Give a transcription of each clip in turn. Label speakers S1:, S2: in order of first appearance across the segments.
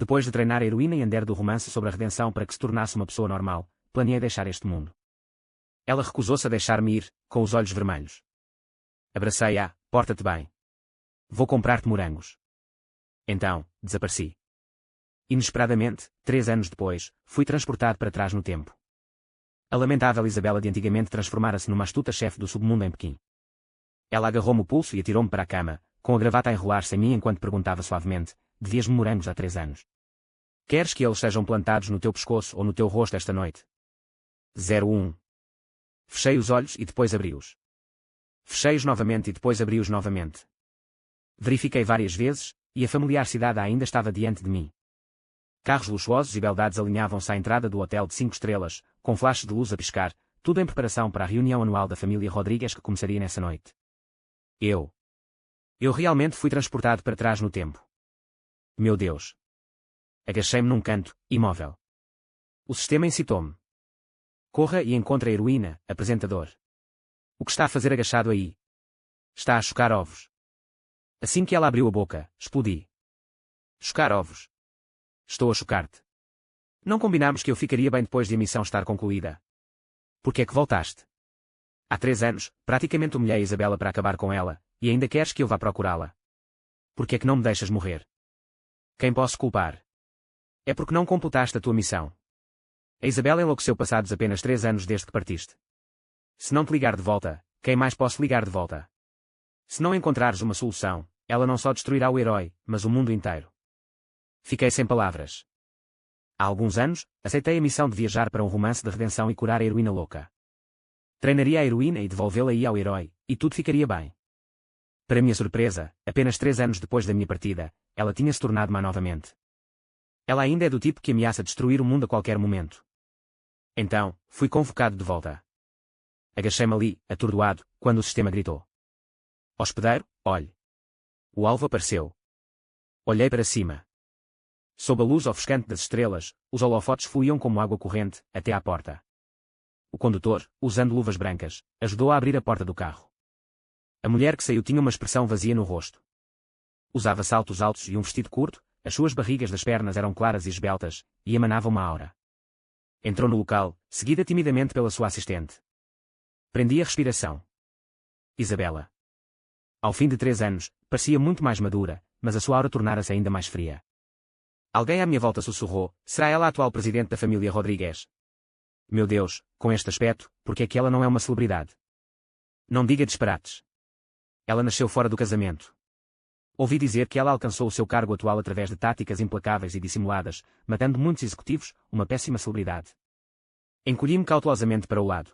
S1: Depois de treinar a heroína e andar do romance sobre a redenção para que se tornasse uma pessoa normal, planeei deixar este mundo. Ela recusou-se a deixar-me ir, com os olhos vermelhos. Abracei-a, porta-te bem. Vou comprar-te morangos. Então, desapareci. Inesperadamente, 3 anos depois, fui transportado para trás no tempo. A lamentável Isabela de antigamente transformara-se numa astuta chefe do submundo em Pequim. Ela agarrou-me o pulso e atirou-me para a cama, com a gravata a enrolar-se em mim enquanto perguntava suavemente: devias-me morangos há 3 anos. Queres que eles sejam plantados no teu pescoço ou no teu rosto esta noite? 01. Fechei os olhos e depois abri-os. Fechei-os novamente e depois abri-os novamente. Verifiquei várias vezes, e a familiar cidade ainda estava diante de mim. Carros luxuosos e beldades alinhavam-se à entrada do hotel de 5 estrelas, com flashes de luz a piscar, tudo em preparação para a reunião anual da família Rodrigues que começaria nessa noite. Eu realmente fui transportado para trás no tempo. Meu Deus! Agachei-me num canto, imóvel. O sistema incitou-me. Corra e encontre a heroína, apresentador. O que está a fazer agachado aí? Está a chocar ovos. Assim que ela abriu a boca, explodi. Chocar ovos. Estou a chocar-te. Não combinámos que eu ficaria bem depois de a missão estar concluída. Por que é que voltaste? Há 3 anos, praticamente humilhei a Isabela para acabar com ela, e ainda queres que eu vá procurá-la? Por que é que não me deixas morrer? Quem posso culpar? É porque não completaste a tua missão. A Isabela enlouqueceu passados apenas 3 anos desde que partiste. Se não te ligar de volta, quem mais posso ligar de volta? Se não encontrares uma solução, ela não só destruirá o herói, mas o mundo inteiro. Fiquei sem palavras. Há alguns anos, aceitei a missão de viajar para um romance de redenção e curar a heroína louca. Treinaria a heroína e devolvê-la aí ao herói, e tudo ficaria bem. Para minha surpresa, apenas 3 anos depois da minha partida, ela tinha se tornado má novamente. Ela ainda é do tipo que ameaça destruir o mundo a qualquer momento. Então, fui convocado de volta. Agachei-me ali, atordoado, quando o sistema gritou. Hospedeiro, olhe. O alvo apareceu. Olhei para cima. Sob a luz ofuscante das estrelas, os holofotes fluíam como água corrente, até à porta. O condutor, usando luvas brancas, ajudou a abrir a porta do carro. A mulher que saiu tinha uma expressão vazia no rosto. Usava saltos altos e um vestido curto, as suas barrigas das pernas eram claras e esbeltas, e emanava uma aura. Entrou no local, seguida timidamente pela sua assistente. Prendi a respiração. Isabela. Ao fim de 3 anos, parecia muito mais madura, mas a sua aura tornara-se ainda mais fria. Alguém à minha volta sussurrou: será ela a atual presidente da família Rodrigues? Meu Deus, com este aspecto, porque é que ela não é uma celebridade? Não diga disparates. Ela nasceu fora do casamento. Ouvi dizer que ela alcançou o seu cargo atual através de táticas implacáveis e dissimuladas, matando muitos executivos, uma péssima celebridade. Encolhi-me cautelosamente para o lado.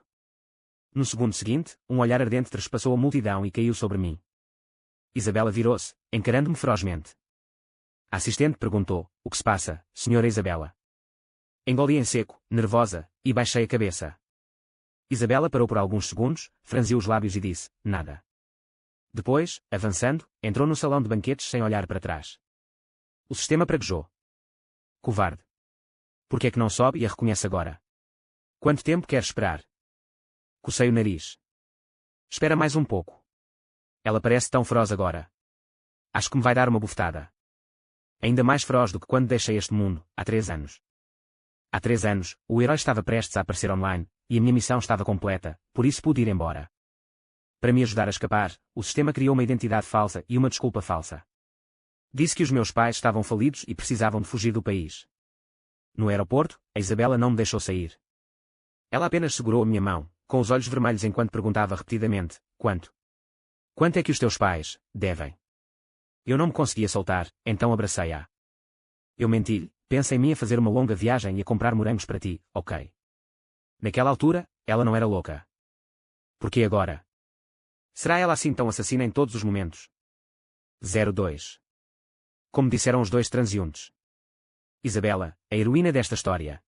S1: No segundo seguinte, um olhar ardente trespassou a multidão e caiu sobre mim. Isabela virou-se, encarando-me ferozmente. A assistente perguntou: o que se passa, senhora Isabela? Engoli em seco, nervosa, e baixei a cabeça. Isabela parou por alguns segundos, franziu os lábios e disse: nada. Depois, avançando, entrou no salão de banquetes sem olhar para trás. O sistema praguejou. Covarde. Por que é que não sobe e a reconhece agora? Quanto tempo quer esperar? Cocei o nariz. Espera mais um pouco. Ela parece tão feroz agora. Acho que me vai dar uma bufetada. Ainda mais feroz do que quando deixei este mundo, há 3 anos. Há 3 anos, o herói estava prestes a aparecer online, e a minha missão estava completa, por isso pude ir embora. Para me ajudar a escapar, o sistema criou uma identidade falsa e uma desculpa falsa. Disse que os meus pais estavam falidos e precisavam de fugir do país. No aeroporto, a Isabela não me deixou sair. Ela apenas segurou a minha mão, com os olhos vermelhos enquanto perguntava repetidamente: quanto? Quanto é que os teus pais devem? Eu não me conseguia soltar, então abracei-a. Eu menti-lhe: pensa em mim a fazer uma longa viagem e a comprar morangos para ti, ok? Naquela altura, ela não era louca. Por que agora? Será ela assim tão assassina em todos os momentos? 02. Como disseram os 2 transeuntes. Isabela, a heroína desta história.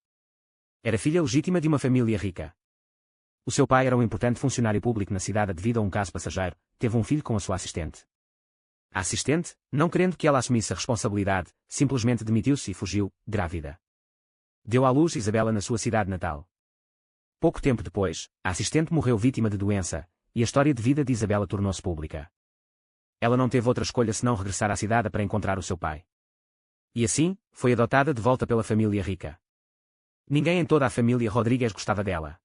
S1: Era filha legítima de uma família rica. O seu pai era um importante funcionário público na cidade devido a um caso passageiro, teve um filho com a sua assistente. A assistente, não querendo que ela assumisse a responsabilidade, simplesmente demitiu-se e fugiu, grávida. Deu à luz Isabela na sua cidade natal. Pouco tempo depois, a assistente morreu vítima de doença, e a história de vida de Isabela tornou-se pública. Ela não teve outra escolha senão regressar à cidade para encontrar o seu pai. E assim, foi adotada de volta pela família rica. Ninguém em toda a família Rodrigues gostava dela.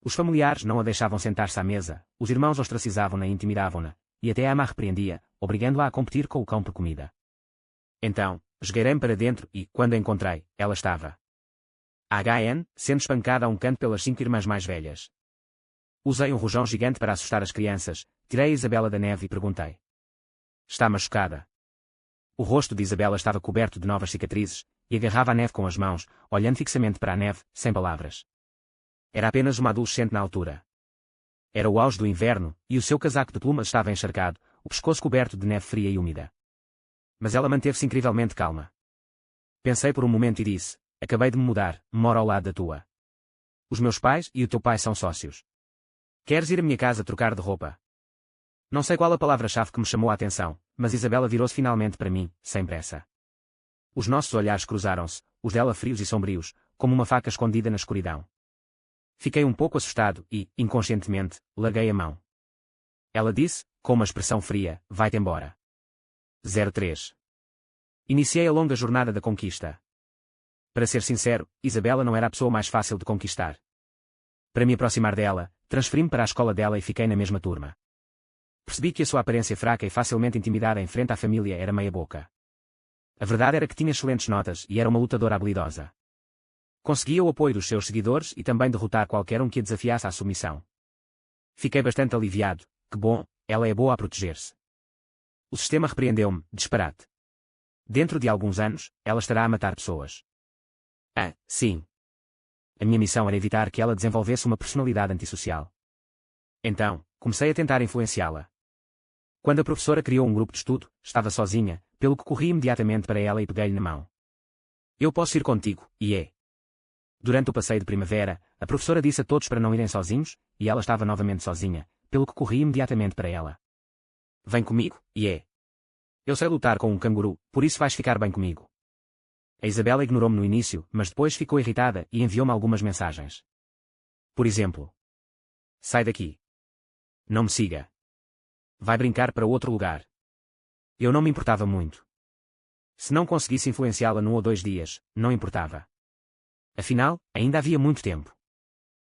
S1: Os familiares não a deixavam sentar-se à mesa, os irmãos ostracizavam-na e intimidavam-na, e até a ama a repreendia, obrigando-a a competir com o cão por comida. Então, esgueirei-me para dentro e, quando a encontrei, ela estava sendo espancada a um canto pelas 5 irmãs mais velhas. Usei um rojão gigante para assustar as crianças, tirei a Isabela da neve e perguntei: está machucada? O rosto de Isabela estava coberto de novas cicatrizes, e agarrava a neve com as mãos, olhando fixamente para a neve, sem palavras. Era apenas uma adolescente na altura. Era o auge do inverno, e o seu casaco de plumas estava encharcado, o pescoço coberto de neve fria e úmida. Mas ela manteve-se incrivelmente calma. Pensei por um momento e disse: acabei de me mudar, moro ao lado da tua. Os meus pais e o teu pai são sócios. Queres ir à minha casa trocar de roupa? Não sei qual a palavra-chave que me chamou a atenção, mas Isabela virou-se finalmente para mim, sem pressa. Os nossos olhares cruzaram-se, os dela frios e sombrios, como uma faca escondida na escuridão. Fiquei um pouco assustado e, inconscientemente, larguei a mão. Ela disse, com uma expressão fria: vai-te embora. 03. Iniciei a longa jornada da conquista. Para ser sincero, Isabela não era a pessoa mais fácil de conquistar. Para me aproximar dela, transferi-me para a escola dela e fiquei na mesma turma. Percebi que a sua aparência fraca e facilmente intimidada em frente à família era meia-boca. A verdade era que tinha excelentes notas e era uma lutadora habilidosa. Conseguia o apoio dos seus seguidores e também derrotar qualquer um que a desafiasse à submissão. Fiquei bastante aliviado. Que bom, ela é boa a proteger-se. O sistema repreendeu-me, disparate. Dentro de alguns anos, ela estará a matar pessoas. Ah, sim. A minha missão era evitar que ela desenvolvesse uma personalidade antissocial. Então, comecei a tentar influenciá-la. Quando a professora criou um grupo de estudo, estava sozinha, pelo que corri imediatamente para ela e peguei-lhe na mão. Eu posso ir contigo, e é. Durante o passeio de primavera, a professora disse a todos para não irem sozinhos, e ela estava novamente sozinha, pelo que corri imediatamente para ela. Vem comigo, e é. Eu sei lutar com um canguru, por isso vais ficar bem comigo. A Isabela ignorou-me no início, mas depois ficou irritada e enviou-me algumas mensagens. Por exemplo: sai daqui. Não me siga. Vai brincar para outro lugar. Eu não me importava muito. Se não conseguisse influenciá-la num ou 2 dias, não importava. Afinal, ainda havia muito tempo.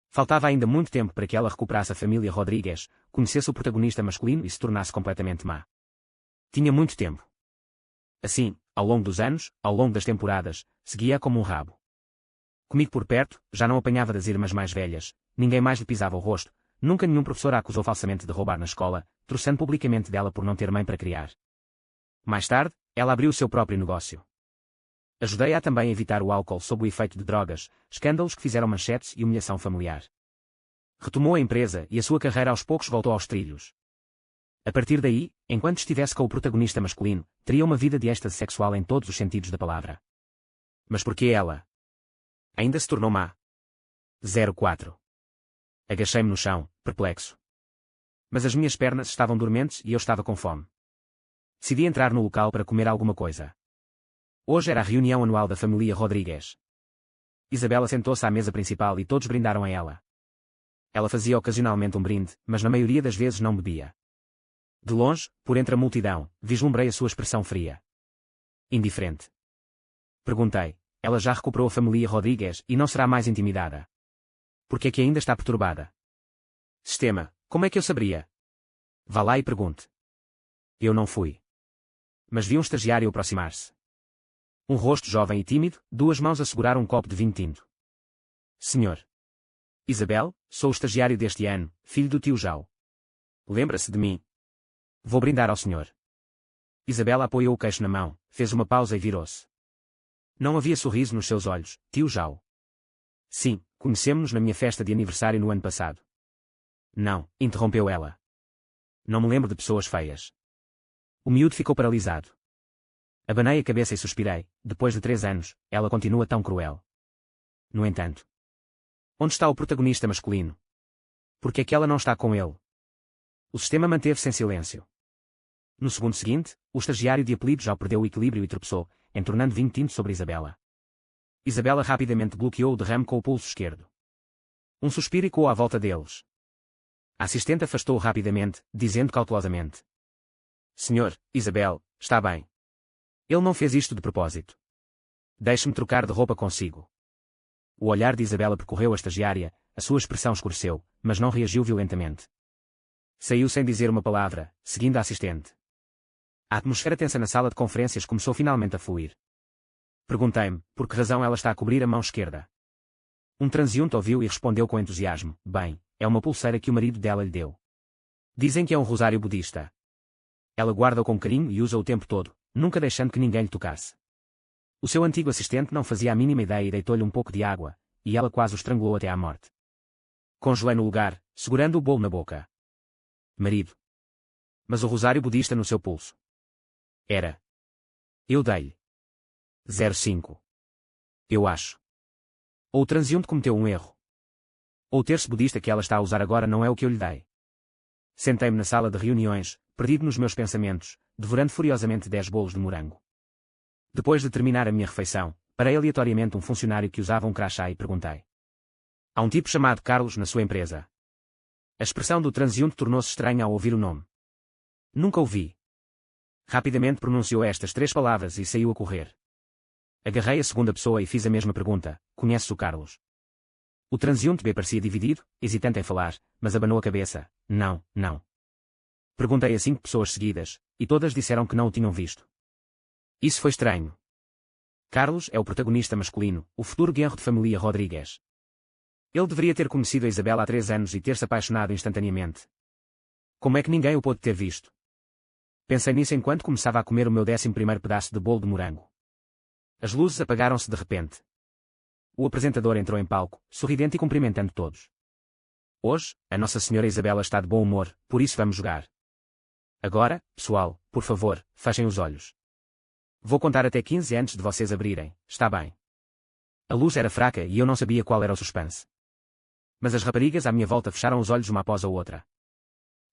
S1: Faltava ainda muito tempo para que ela recuperasse a família Rodrigues, conhecesse o protagonista masculino e se tornasse completamente má. Tinha muito tempo. Assim, ao longo dos anos, ao longo das temporadas, seguia como um rabo. Comigo por perto, já não apanhava das irmãs mais velhas, ninguém mais lhe pisava o rosto, nunca nenhum professor a acusou falsamente de roubar na escola, troçando publicamente dela por não ter mãe para criar. Mais tarde, ela abriu o seu próprio negócio. Ajudei-a também a evitar o álcool sob o efeito de drogas, escândalos que fizeram manchetes e humilhação familiar. Retomou a empresa e a sua carreira aos poucos voltou aos trilhos. A partir daí, enquanto estivesse com o protagonista masculino, teria uma vida de êxtase sexual em todos os sentidos da palavra. Mas por que ela? Ainda se tornou má. 04. Agachei-me no chão, perplexo. Mas as minhas pernas estavam dormentes e eu estava com fome. Decidi entrar no local para comer alguma coisa. Hoje era a reunião anual da família Rodrigues. Isabela sentou-se à mesa principal e todos brindaram a ela. Ela fazia ocasionalmente um brinde, mas na maioria das vezes não bebia. De longe, por entre a multidão, vislumbrei a sua expressão fria. Indiferente. Perguntei: ela já recuperou a família Rodrigues e não será mais intimidada? Por que é que ainda está perturbada? Sistema, como é que eu saberia? Vá lá e pergunte. Eu não fui. Mas vi um estagiário aproximar-se. Um rosto jovem e tímido, 2 mãos a segurar um copo de vinho tinto. Senhor. Isabel, sou o estagiário deste ano, filho do tio Jao. Lembra-se de mim? Vou brindar ao senhor. Isabela apoiou o queixo na mão, fez uma pausa e virou-se. Não havia sorriso nos seus olhos, tio Jao. Sim, conhecemos-nos na minha festa de aniversário no ano passado. Não, interrompeu ela. Não me lembro de pessoas feias. O miúdo ficou paralisado. Abanei a cabeça e suspirei. Depois de 3 anos, ela continua tão cruel. No entanto. Onde está o protagonista masculino? Por que é que ela não está com ele? O sistema manteve-se em silêncio. No segundo seguinte, o estagiário de apelido já perdeu o equilíbrio e tropeçou, entornando vinho tinto sobre Isabela. Isabela rapidamente bloqueou o derrame com o pulso esquerdo. Um suspiro ecoou à volta deles. A assistente afastou-o rapidamente, dizendo cautelosamente: Senhor, Isabel, está bem. Ele não fez isto de propósito. Deixe-me trocar de roupa consigo. O olhar de Isabela percorreu a estagiária, a sua expressão escureceu, mas não reagiu violentamente. Saiu sem dizer uma palavra, seguindo a assistente. A atmosfera tensa na sala de conferências começou finalmente a fluir. Perguntei-me, por que razão ela está a cobrir a mão esquerda. Um transeunte ouviu e respondeu com entusiasmo, bem, é uma pulseira que o marido dela lhe deu. Dizem que é um rosário budista. Ela guarda-o com carinho e usa-o o tempo todo, nunca deixando que ninguém lhe tocasse. O seu antigo assistente não fazia a mínima ideia e deitou-lhe um pouco de água, e ela quase o estrangulou até à morte. Congelei no lugar, segurando o bolo na boca. Marido. Mas o rosário budista no seu pulso. Era. Eu dei-lhe. 05. Eu acho. Ou o transeunte cometeu um erro. Ou o terço budista que ela está a usar agora não é o que eu lhe dei. Sentei-me na sala de reuniões, perdido nos meus pensamentos, devorando furiosamente 10 bolos de morango. Depois de terminar a minha refeição, parei aleatoriamente um funcionário que usava um crachá e perguntei. Há um tipo chamado Carlos na sua empresa. A expressão do transeunte tornou-se estranha ao ouvir o nome. Nunca o vi. Rapidamente pronunciou estas 3 palavras e saiu a correr. Agarrei a segunda pessoa e fiz a mesma pergunta, conheces o Carlos? O transeunte B parecia dividido, hesitante em falar, mas abanou a cabeça, não, não. Perguntei a 5 pessoas seguidas, e todas disseram que não o tinham visto. Isso foi estranho. Carlos é o protagonista masculino, o futuro genro de família Rodrigues. Ele deveria ter conhecido a Isabela há 3 anos e ter-se apaixonado instantaneamente. Como é que ninguém o pôde ter visto? Pensei nisso enquanto começava a comer o meu 11º pedaço de bolo de morango. As luzes apagaram-se de repente. O apresentador entrou em palco, sorridente e cumprimentando todos. Hoje, a Nossa Senhora Isabela está de bom humor, por isso vamos jogar. Agora, pessoal, por favor, fechem os olhos. Vou contar até 15 antes de vocês abrirem, está bem? A luz era fraca e eu não sabia qual era o suspense. Mas as raparigas à minha volta fecharam os olhos uma após a outra.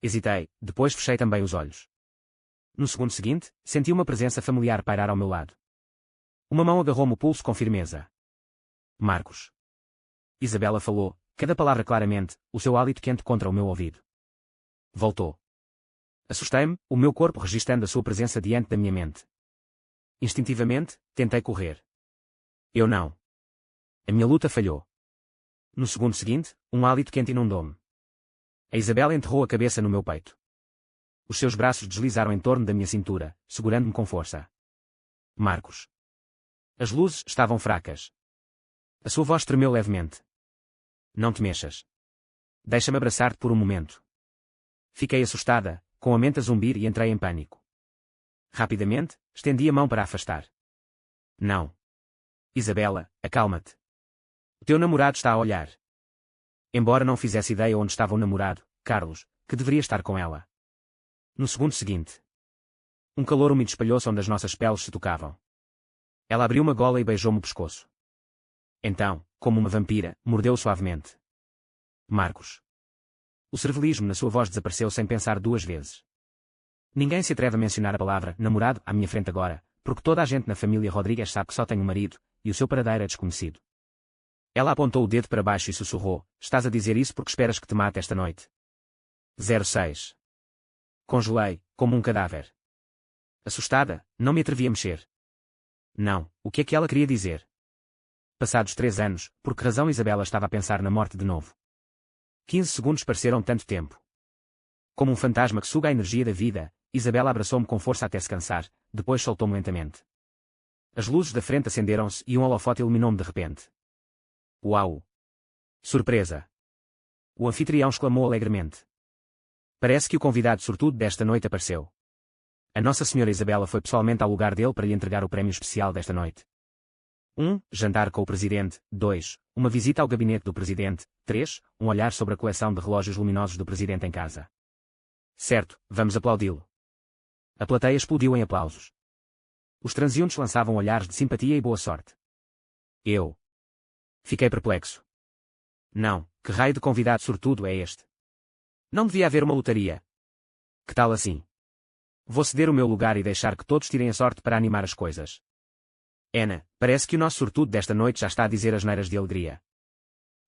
S1: Hesitei, depois fechei também os olhos. No segundo seguinte, senti uma presença familiar pairar ao meu lado. Uma mão agarrou-me o pulso com firmeza. Marcos. Isabela falou, cada palavra claramente, o seu hálito quente contra o meu ouvido. Voltou. Assustei-me, o meu corpo registrando a sua presença diante da minha mente. Instintivamente, tentei correr. Eu não. A minha luta falhou. No segundo seguinte, um hálito quente inundou-me. A Isabela enterrou a cabeça no meu peito. Os seus braços deslizaram em torno da minha cintura, segurando-me com força. Marcos. As luzes estavam fracas. A sua voz tremeu levemente. Não te mexas. Deixa-me abraçar-te por um momento. Fiquei assustada, com a mente a zumbir e entrei em pânico. Rapidamente, estendi a mão para afastar. Não. Isabela, acalma-te. O teu namorado está a olhar. Embora não fizesse ideia onde estava o namorado, Carlos, que deveria estar com ela. No segundo seguinte. Um calor úmido espalhou-se onde as nossas peles se tocavam. Ela abriu uma gola e beijou-me o pescoço. Então, como uma vampira, mordeu suavemente. Marcos. O servilismo na sua voz desapareceu sem pensar 2 vezes. Ninguém se atreve a mencionar a palavra namorado à minha frente agora, porque toda a gente na família Rodrigues sabe que só tenho um marido, e o seu paradeiro é desconhecido. Ela apontou o dedo para baixo e sussurrou, estás a dizer isso porque esperas que te mate esta noite. 06. Congelei, como um cadáver. Assustada, não me atrevi a mexer. Não, o que é que ela queria dizer? Passados 3 anos, por que razão Isabela estava a pensar na morte de novo? 15 segundos pareceram tanto tempo. Como um fantasma que suga a energia da vida, Isabela abraçou-me com força até se cansar, depois soltou-me lentamente. As luzes da frente acenderam-se e um holofote iluminou-me de repente. Uau! Surpresa! O anfitrião exclamou alegremente. Parece que o convidado sortudo desta noite apareceu. A Nossa Senhora Isabela foi pessoalmente ao lugar dele para lhe entregar o prémio especial desta noite. 1. Jantar com o Presidente. 2. Uma visita ao gabinete do Presidente. 3. Um olhar sobre a coleção de relógios luminosos do Presidente em casa. Certo, vamos aplaudi-lo. A plateia explodiu em aplausos. Os transeuntes lançavam olhares de simpatia e boa sorte. Eu fiquei perplexo. Não, que raio de convidado sortudo é este? Não devia haver uma lotaria. Que tal assim? Vou ceder o meu lugar e deixar que todos tirem a sorte para animar as coisas. Ana, parece que o nosso sortudo desta noite já está a dizer asneiras de alegria.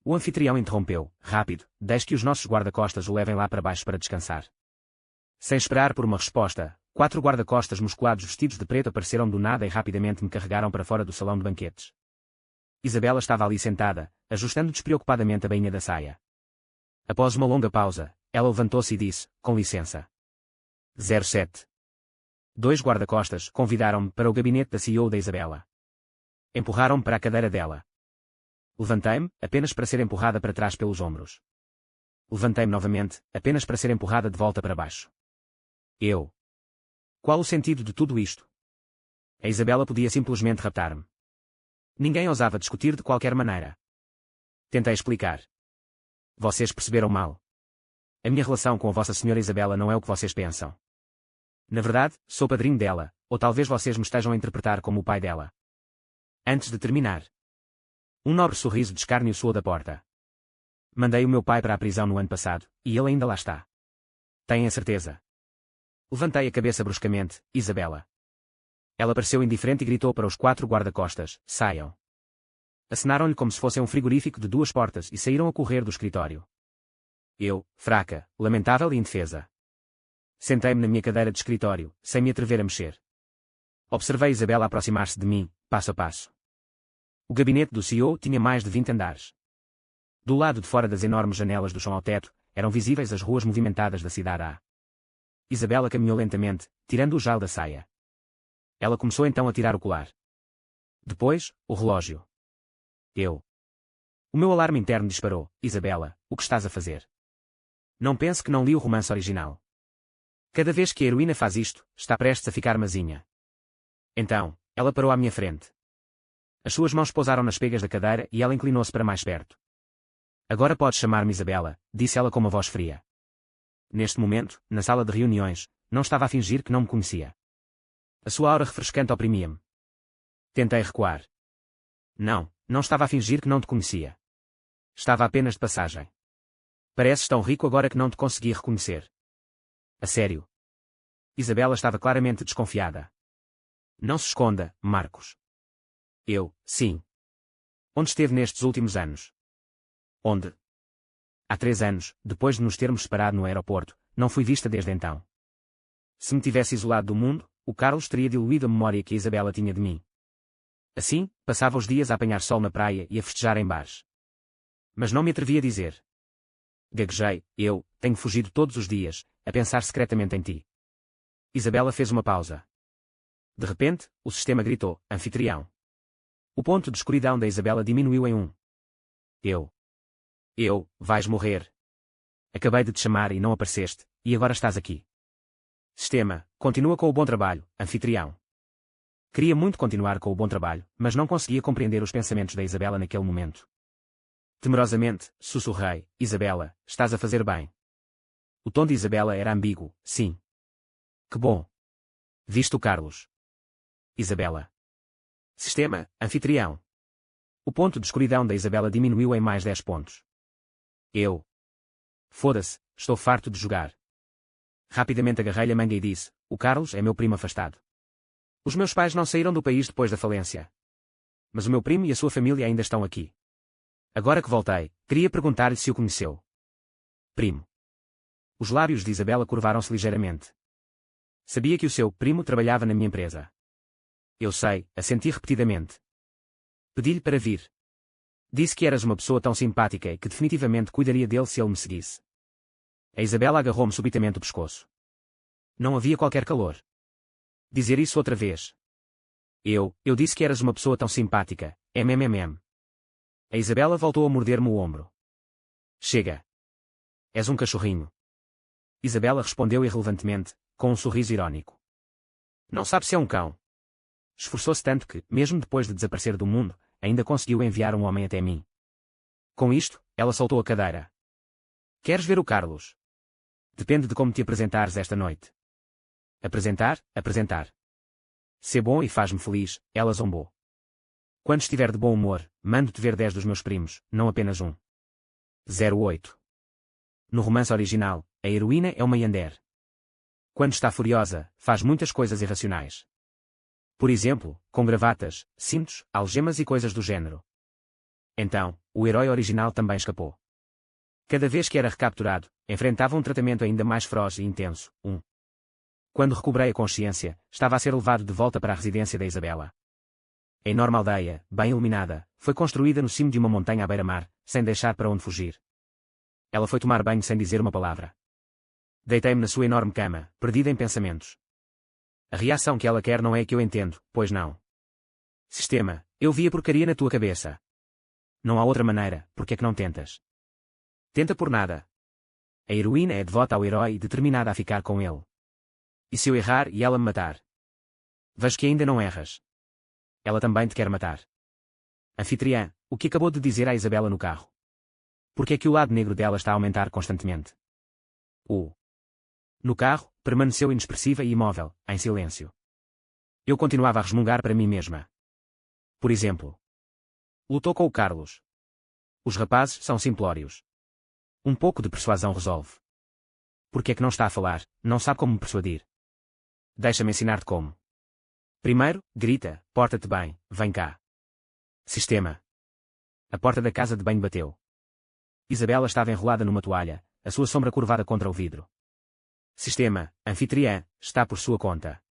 S1: O anfitrião interrompeu, rápido, deixe que os nossos guarda-costas o levem lá para baixo para descansar. Sem esperar por uma resposta, 4 guarda-costas musculados vestidos de preto apareceram do nada e rapidamente me carregaram para fora do salão de banquetes. Isabela estava ali sentada, ajustando despreocupadamente a bainha da saia. Após uma longa pausa, ela levantou-se e disse, com licença. 07. 2 guarda-costas convidaram-me para o gabinete da CEO da Isabela. Empurraram-me para a cadeira dela. Levantei-me, apenas para ser empurrada para trás pelos ombros. Levantei-me novamente, apenas para ser empurrada de volta para baixo. Eu. Qual o sentido de tudo isto? A Isabela podia simplesmente raptar-me. Ninguém ousava discutir de qualquer maneira. Tentei explicar. Vocês perceberam mal. A minha relação com a vossa senhora Isabela não é o que vocês pensam. Na verdade, sou padrinho dela, ou talvez vocês me estejam a interpretar como o pai dela. Antes de terminar. Um nobre sorriso de escárnio soou da porta. Mandei o meu pai para a prisão no ano passado, e ele ainda lá está. Têm a certeza? Levantei a cabeça bruscamente, Isabela. Ela pareceu indiferente e gritou para os 4 guarda-costas, saiam. Acenaram-lhe como se fosse um frigorífico de 2 portas e saíram a correr do escritório. Eu, fraca, lamentável e indefesa. Sentei-me na minha cadeira de escritório, sem me atrever a mexer. Observei Isabela aproximar-se de mim, passo a passo. O gabinete do CEO tinha mais de 20 andares. Do lado de fora das enormes janelas do chão ao teto, eram visíveis as ruas movimentadas da cidade A. Isabela caminhou lentamente, tirando o jal da saia. Ela começou então a tirar o colar. Depois, o relógio. Eu. O meu alarme interno disparou. Isabela, o que estás a fazer? Não pense que não li o romance original. Cada vez que a heroína faz isto, está prestes a ficar mazinha. Então, ela parou à minha frente. As suas mãos pousaram nas pegas da cadeira e ela inclinou-se para mais perto. Agora podes chamar-me Isabela, disse ela com uma voz fria. Neste momento, na sala de reuniões, não estava a fingir que não me conhecia. A sua aura refrescante oprimia-me. Tentei recuar. Não estava a fingir que não te conhecia. Estava apenas de passagem. Pareces tão rico agora que não te consegui reconhecer. A sério. Isabela estava claramente desconfiada. Não se esconda, Marcos. Eu, sim. Onde esteve nestes últimos anos? Onde? Há 3 anos, depois de nos termos separado no aeroporto, não fui vista desde então. Se me tivesse isolado do mundo, o Carlos teria diluído a memória que a Isabela tinha de mim. Assim, passava os dias a apanhar sol na praia e a festejar em bares. Mas não me atrevi a dizer. Gaguejei, eu, tenho fugido todos os dias, a pensar secretamente em ti. Isabela fez uma pausa. De repente, o sistema gritou, anfitrião. O ponto de escuridão da Isabela diminuiu em 1. Vais morrer. Acabei de te chamar e não apareceste, e agora estás aqui. Sistema, continua com o bom trabalho, anfitrião. Queria muito continuar com o bom trabalho, mas não conseguia compreender os pensamentos da Isabela naquele momento. Temerosamente, sussurrei, Isabela, estás a fazer bem. O tom de Isabela era ambíguo, sim. Que bom. Viste o Carlos. Isabela. Sistema, anfitrião. O ponto de escuridão da Isabela diminuiu em mais 10 pontos. Foda-se, estou farto de jogar. Rapidamente agarrei-lhe a manga e disse, o Carlos é meu primo afastado. Os meus pais não saíram do país depois da falência. Mas o meu primo e a sua família ainda estão aqui. Agora que voltei, queria perguntar-lhe se o conheceu. Primo. Os lábios de Isabela curvaram-se ligeiramente. Sabia que o seu primo trabalhava na minha empresa. Eu sei, assenti repetidamente. Pedi-lhe para vir. Disse que eras uma pessoa tão simpática e que definitivamente cuidaria dele se ele me seguisse. A Isabela agarrou-me subitamente o pescoço. Não havia qualquer calor. Dizer isso outra vez. Eu disse que eras uma pessoa tão simpática, mmm. A Isabela voltou a morder-me o ombro. Chega. És um cachorrinho. Isabela respondeu irrelevantemente, com um sorriso irónico. Não sabe se é um cão. Esforçou-se tanto que, mesmo depois de desaparecer do mundo, ainda conseguiu enviar um homem até mim. Com isto, ela soltou a cadeira. Queres ver o Carlos? Depende de como te apresentares esta noite. Apresentar. Ser bom e faz-me feliz, ela zombou. Quando estiver de bom humor, mando-te ver 10 dos meus primos, não apenas um. 08. No romance original, a heroína é uma yandere. Quando está furiosa, faz muitas coisas irracionais. Por exemplo, com gravatas, cintos, algemas e coisas do género. Então, o herói original também escapou. Cada vez que era recapturado, enfrentava um tratamento ainda mais feroz e intenso, Quando recobrei a consciência, estava a ser levado de volta para a residência da Isabela. A enorme aldeia, bem iluminada, foi construída no cimo de uma montanha à beira-mar, sem deixar para onde fugir. Ela foi tomar banho sem dizer uma palavra. Deitei-me na sua enorme cama, perdida em pensamentos. A reação que ela quer não é a que eu entendo, pois não. Sistema, eu vi a porcaria na tua cabeça. Não há outra maneira, porque é que não tentas? Tenta por nada. A heroína é devota ao herói e determinada a ficar com ele. E se eu errar e ela me matar? Vejo que ainda não erras. Ela também te quer matar. Anfitriã, o que acabou de dizer à Isabela no carro? Porque é que o lado negro dela está a aumentar constantemente? No carro, permaneceu inexpressiva e imóvel, em silêncio. Eu continuava a resmungar para mim mesma. Por exemplo. Lutou com o Carlos. Os rapazes são simplórios. Um pouco de persuasão resolve. Porque é que não está a falar, não sabe como me persuadir? Deixa-me ensinar-te como. Primeiro, grita, porta-te bem, vem cá. Sistema. A porta da casa de banho bateu. Isabela estava enrolada numa toalha, a sua sombra curvada contra o vidro. Sistema, anfitriã, está por sua conta.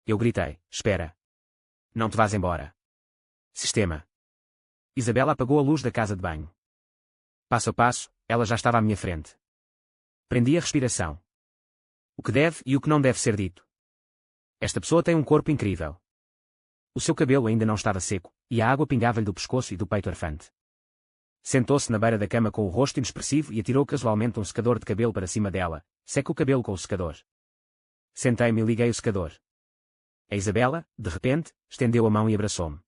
S1: Eu gritei, espera. Não te vás embora. Sistema. Isabela apagou a luz da casa de banho. Passo a passo, ela já estava à minha frente. Prendi a respiração. O que deve e o que não deve ser dito. Esta pessoa tem um corpo incrível. O seu cabelo ainda não estava seco, e a água pingava-lhe do pescoço e do peito arfante. Sentou-se na beira da cama com o rosto inexpressivo e atirou casualmente um secador de cabelo para cima dela, seca o cabelo com o secador. Sentei-me e liguei o secador. A Isabela, de repente, estendeu a mão e abraçou-me.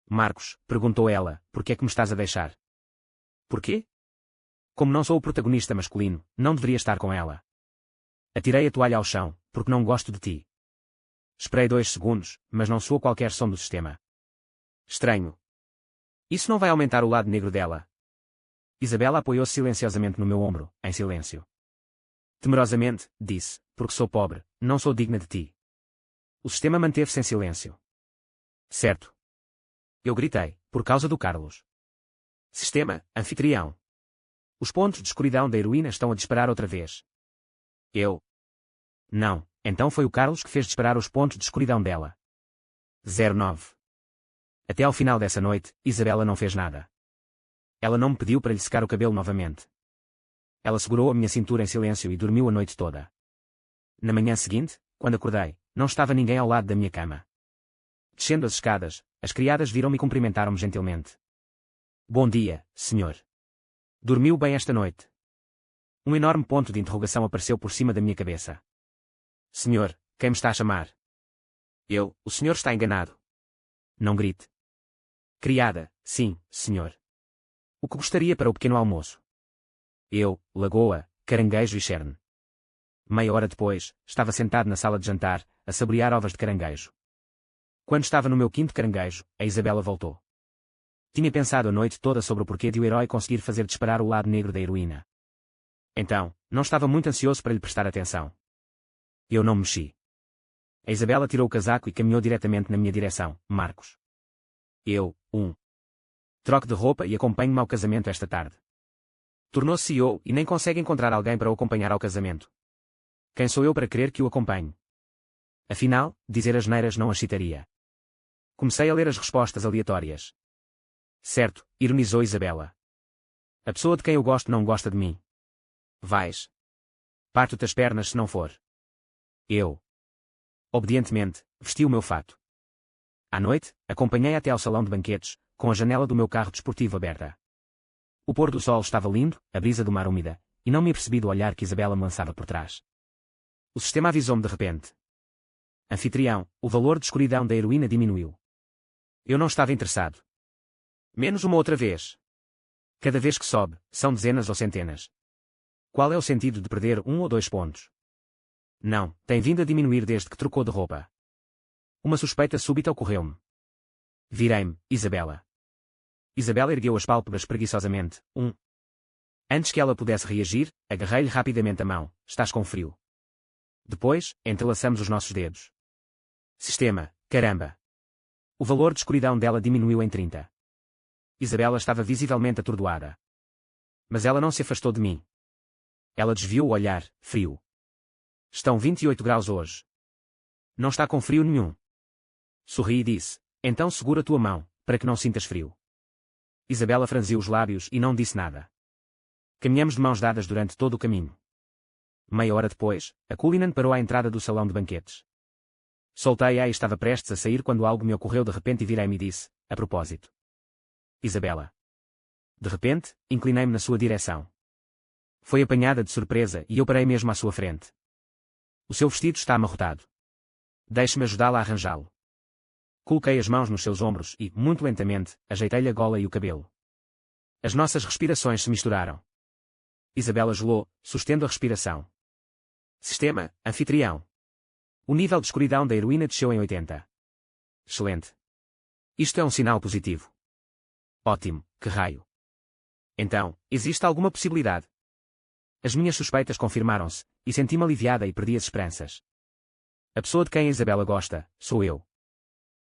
S1: Marcos, perguntou ela, por que é que me estás a deixar? Porquê? Como não sou o protagonista masculino, não deveria estar com ela. Atirei a toalha ao chão, porque não gosto de ti. Esperei 2 segundos, mas não soou qualquer som do sistema. Estranho. Isso não vai aumentar o lado negro dela. Isabela apoiou-se silenciosamente no meu ombro, em silêncio. Temerosamente, disse, porque sou pobre, não sou digna de ti. O sistema manteve-se em silêncio. Certo. Eu gritei, por causa do Carlos. Sistema, anfitrião. Os pontos de escuridão da heroína estão a disparar outra vez. Eu. Não, então foi o Carlos que fez disparar os pontos de escuridão dela. 09. Até ao final dessa noite, Isabela não fez nada. Ela não me pediu para lhe secar o cabelo novamente. Ela segurou a minha cintura em silêncio e dormiu a noite toda. Na manhã seguinte, quando acordei, não estava ninguém ao lado da minha cama. Descendo as escadas, as criadas viram-me e cumprimentaram-me gentilmente. Bom dia, senhor. Dormiu bem esta noite? Um enorme ponto de interrogação apareceu por cima da minha cabeça. Senhor, quem me está a chamar? O senhor está enganado. Não grite. Criada, sim, senhor. O que gostaria para o pequeno almoço? Lagoa, caranguejo e cherne. Meia hora depois, estava sentado na sala de jantar, a saborear ovas de caranguejo. Quando estava no meu 5º caranguejo, a Isabela voltou. Tinha pensado a noite toda sobre o porquê de o herói conseguir fazer disparar o lado negro da heroína. Então, não estava muito ansioso para lhe prestar atenção. Eu não mexi. A Isabela tirou o casaco e caminhou diretamente na minha direção, Marcos. Troque de roupa e acompanhe-me ao casamento esta tarde. Tornou-se CEO e nem consegue encontrar alguém para o acompanhar ao casamento. Quem sou eu para querer que o acompanhe? Afinal, dizer asneiras não a excitaria. Comecei a ler as respostas aleatórias. Certo, ironizou Isabela. A pessoa de quem eu gosto não gosta de mim. Vais. Parto-te as pernas se não for. Obedientemente, vesti o meu fato. À noite, acompanhei até ao salão de banquetes, com a janela do meu carro desportivo aberta. O pôr do sol estava lindo, a brisa do mar úmida, e não me apercebi do olhar que Isabela me lançava por trás. O sistema avisou-me de repente. Anfitrião, o valor de escuridão da heroína diminuiu. Eu não estava interessado. Menos uma outra vez. Cada vez que sobe, são dezenas ou centenas. Qual é o sentido de perder 1 ou 2 pontos? Não, tem vindo a diminuir desde que trocou de roupa. Uma suspeita súbita ocorreu-me. Virei-me, Isabela. Isabela ergueu as pálpebras preguiçosamente. Antes que ela pudesse reagir, agarrei-lhe rapidamente a mão. Estás com frio. Depois, entrelaçamos os nossos dedos. Sistema, caramba. O valor de escuridão dela diminuiu em 30. Isabela estava visivelmente atordoada. Mas ela não se afastou de mim. Ela desviou o olhar, frio. Estão 28 graus hoje. Não está com frio nenhum. Sorri e disse, então segura tua mão, para que não sintas frio. Isabela franziu os lábios e não disse nada. Caminhamos de mãos dadas durante todo o caminho. Meia hora depois, a Cullinan parou à entrada do salão de banquetes. Soltei-a e estava prestes a sair quando algo me ocorreu de repente e virei-me e disse, a propósito. Isabela. De repente, inclinei-me na sua direção. Foi apanhada de surpresa e eu parei mesmo à sua frente. O seu vestido está amarrotado. Deixe-me ajudá-la a arranjá-lo. Coloquei as mãos nos seus ombros e, muito lentamente, ajeitei-lhe a gola e o cabelo. As nossas respirações se misturaram. Isabela gelou, sustendo a respiração. Sistema, anfitrião. O nível de escuridão da heroína desceu em 80. Excelente. Isto é um sinal positivo. Ótimo, que raio. Então, existe alguma possibilidade? As minhas suspeitas confirmaram-se, e senti-me aliviada e perdi as esperanças. A pessoa de quem a Isabela gosta, sou eu.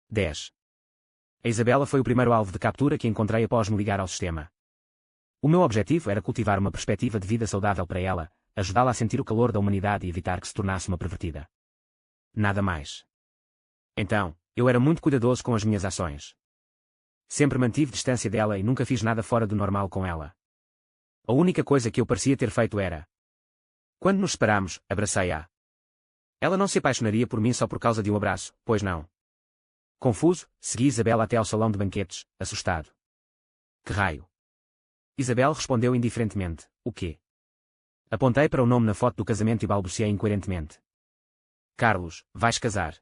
S1: 10. A Isabela foi o primeiro alvo de captura que encontrei após me ligar ao sistema. O meu objetivo era cultivar uma perspectiva de vida saudável para ela, ajudá-la a sentir o calor da humanidade e evitar que se tornasse uma pervertida. Nada mais. Então, eu era muito cuidadoso com as minhas ações. Sempre mantive distância dela e nunca fiz nada fora do normal com ela. A única coisa que eu parecia ter feito era... Quando nos separamos, abracei-a. Ela não se apaixonaria por mim só por causa de um abraço, pois não. Confuso, segui Isabela até ao salão de banquetes, assustado. Que raio? Isabel respondeu indiferentemente, o quê? Apontei para o nome na foto do casamento e balbuciei incoerentemente. Carlos, vais casar.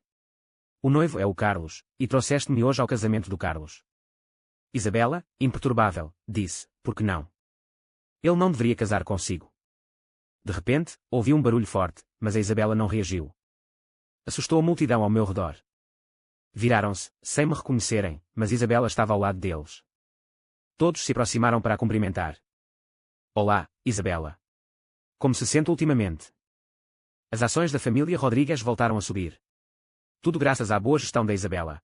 S1: O noivo é o Carlos, e trouxeste-me hoje ao casamento do Carlos. Isabela, imperturbável, disse, por que não? Ele não deveria casar consigo. De repente, ouvi um barulho forte, mas a Isabela não reagiu. Assustou a multidão ao meu redor. Viraram-se, sem me reconhecerem, mas Isabela estava ao lado deles. Todos se aproximaram para a cumprimentar. Olá, Isabela. Como se sente ultimamente? As ações da família Rodrigues voltaram a subir. Tudo graças à boa gestão da Isabela.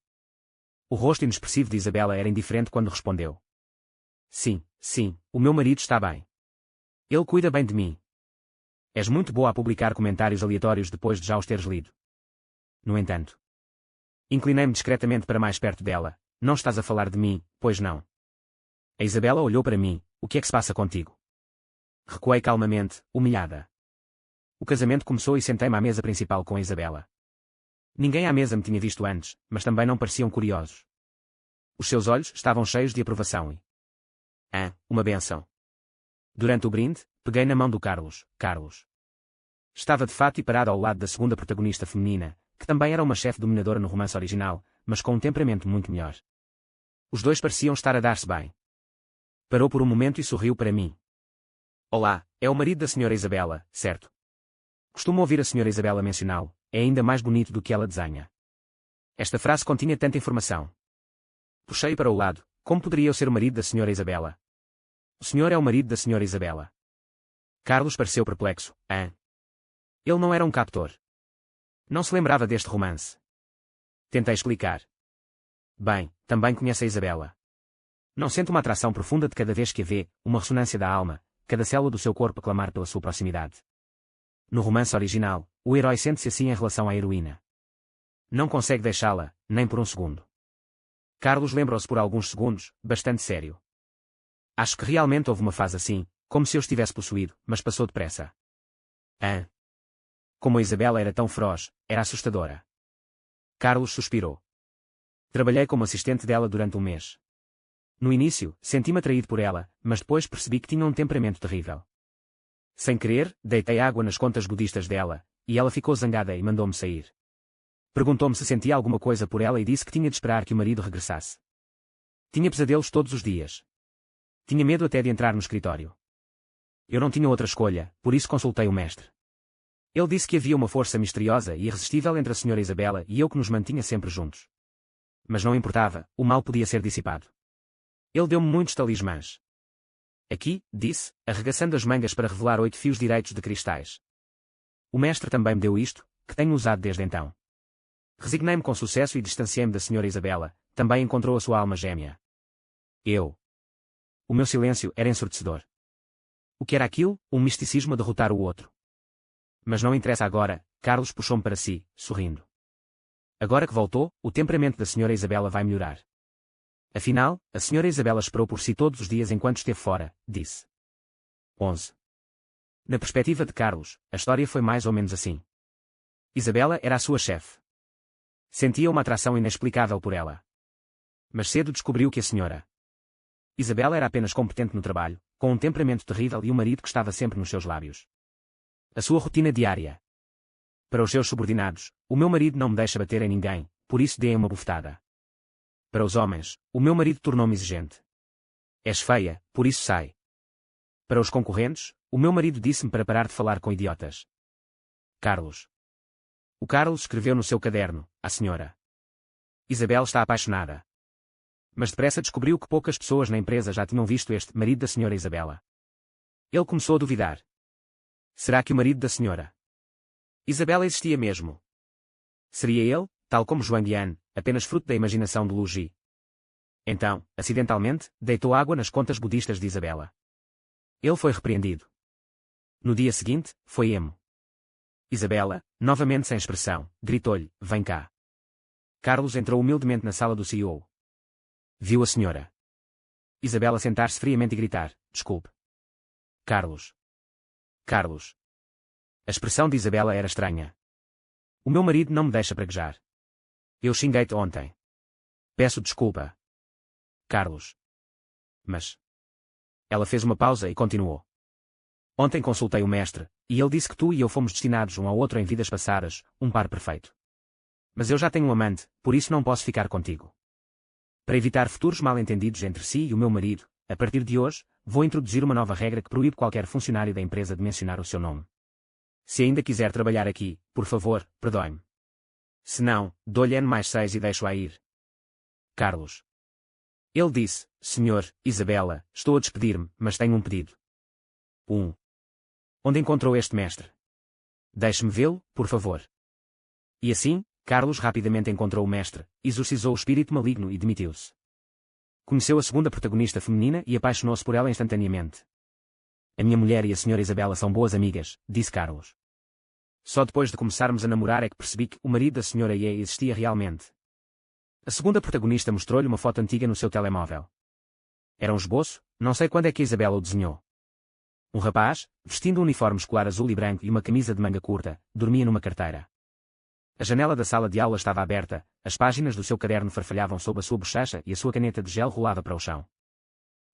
S1: O rosto inexpressivo de Isabela era indiferente quando respondeu. Sim, o meu marido está bem. Ele cuida bem de mim. És muito boa a publicar comentários aleatórios depois de já os teres lido. No entanto. Inclinei-me discretamente para mais perto dela. Não estás a falar de mim, pois não? A Isabela olhou para mim. O que é que se passa contigo? Recuei calmamente, humilhada. O casamento começou e sentei-me à mesa principal com a Isabela. Ninguém à mesa me tinha visto antes, mas também não pareciam curiosos. Os seus olhos estavam cheios de aprovação e... uma bênção. Durante o brinde, peguei na mão do Carlos. Carlos. Estava de fato e parado ao lado da segunda protagonista feminina, que também era uma chefe dominadora no romance original, mas com um temperamento muito melhor. Os dois pareciam estar a dar-se bem. Parou por um momento e sorriu para mim. Olá, é o marido da Sra. Isabela, certo? Costumo ouvir a Sra. Isabela mencioná-lo, é ainda mais bonito do que ela desenha. Esta frase continha tanta informação. Puxei para o lado, como poderia eu ser o marido da Sra. Isabela? O senhor é o marido da Sra. Isabela. Carlos pareceu perplexo. Ele não era um captor. Não se lembrava deste romance. Tentei explicar. Bem, também conhece a Isabela. Não sente uma atração profunda de cada vez que a vê, uma ressonância da alma, cada célula do seu corpo a clamar pela sua proximidade. No romance original, o herói sente-se assim em relação à heroína. Não consegue deixá-la, nem por um segundo. Carlos lembrou-se por alguns segundos, bastante sério. Acho que realmente houve uma fase assim, como se eu estivesse possuído, mas passou depressa. Como a Isabela era tão feroz, era assustadora. Carlos suspirou. Trabalhei como assistente dela durante um mês. No início, senti-me atraído por ela, mas depois percebi que tinha um temperamento terrível. Sem querer, deitei água nas contas budistas dela, e ela ficou zangada e mandou-me sair. Perguntou-me se sentia alguma coisa por ela e disse que tinha de esperar que o marido regressasse. Tinha pesadelos todos os dias. Tinha medo até de entrar no escritório. Eu não tinha outra escolha, por isso consultei o mestre. Ele disse que havia uma força misteriosa e irresistível entre a Sra. Isabela e eu que nos mantinha sempre juntos. Mas não importava, o mal podia ser dissipado. Ele deu-me muitos talismãs. Aqui, disse, arregaçando as mangas para revelar 8 fios direitos de cristais. O mestre também me deu isto, que tenho usado desde então. Resignei-me com sucesso e distanciei-me da Sra. Isabela, também encontrou a sua alma gêmea. O meu silêncio era ensurdecedor. O que era aquilo? Um misticismo a derrotar o outro. Mas não interessa agora, Carlos puxou-me para si, sorrindo. Agora que voltou, o temperamento da Sra. Isabela vai melhorar. Afinal, a Sra. Isabela esperou por si todos os dias enquanto esteve fora, disse. 11. Na perspectiva de Carlos, a história foi mais ou menos assim. Isabela era a sua chefe. Sentia uma atração inexplicável por ela. Mas cedo descobriu que a Sra. Isabela era apenas competente no trabalho, com um temperamento terrível e um marido que estava sempre nos seus lábios. A sua rotina diária. Para os seus subordinados, o meu marido não me deixa bater em ninguém, por isso dei uma bufetada. Para os homens, o meu marido tornou-me exigente. És feia, por isso sai. Para os concorrentes, o meu marido disse-me para parar de falar com idiotas. Carlos. O Carlos escreveu no seu caderno, a senhora Isabel está apaixonada. Mas depressa descobriu que poucas pessoas na empresa já tinham visto este marido da senhora Isabela. Ele começou a duvidar. Será que o marido da senhora Isabela existia mesmo? Seria ele, tal como João Diane, apenas fruto da imaginação de Luigi? Então, acidentalmente, deitou água nas contas budistas de Isabela. Ele foi repreendido. No dia seguinte, foi emo. Isabela, novamente sem expressão, gritou-lhe, vem cá. Carlos entrou humildemente na sala do CEO. Viu a senhora Isabela sentar-se friamente e gritar, desculpe. Carlos. Carlos. A expressão de Isabela era estranha. O meu marido não me deixa praguejar. Eu xinguei-te ontem. Peço desculpa. Carlos. Mas. Ela fez uma pausa e continuou. Ontem consultei o mestre, e ele disse que tu e eu fomos destinados um ao outro em vidas passadas, um par perfeito. Mas eu já tenho um amante, por isso não posso ficar contigo. Para evitar futuros mal-entendidos entre si e o meu marido, a partir de hoje, vou introduzir uma nova regra que proíbe qualquer funcionário da empresa de mencionar o seu nome. Se ainda quiser trabalhar aqui, por favor, perdoe-me. Se não, dou-lhe N mais 6 e deixo-a ir. Carlos. Ele disse, Senhor, Isabela, estou a despedir-me, mas tenho um pedido. 1. Onde encontrou este mestre? Deixe-me vê-lo, por favor. E assim, Carlos rapidamente encontrou o mestre, exorcizou o espírito maligno e demitiu-se. Conheceu a segunda protagonista feminina e apaixonou-se por ela instantaneamente. A minha mulher e a senhora Isabela são boas amigas, disse Carlos. Só depois de começarmos a namorar é que percebi que o marido da senhora Ye existia realmente. A segunda protagonista mostrou-lhe uma foto antiga no seu telemóvel. Era um esboço, não sei quando é que a Isabela o desenhou. Um rapaz, vestindo um uniforme escolar azul e branco e uma camisa de manga curta, dormia numa carteira. A janela da sala de aula estava aberta, as páginas do seu caderno farfalhavam sob a sua bochecha e a sua caneta de gel rolava para o chão.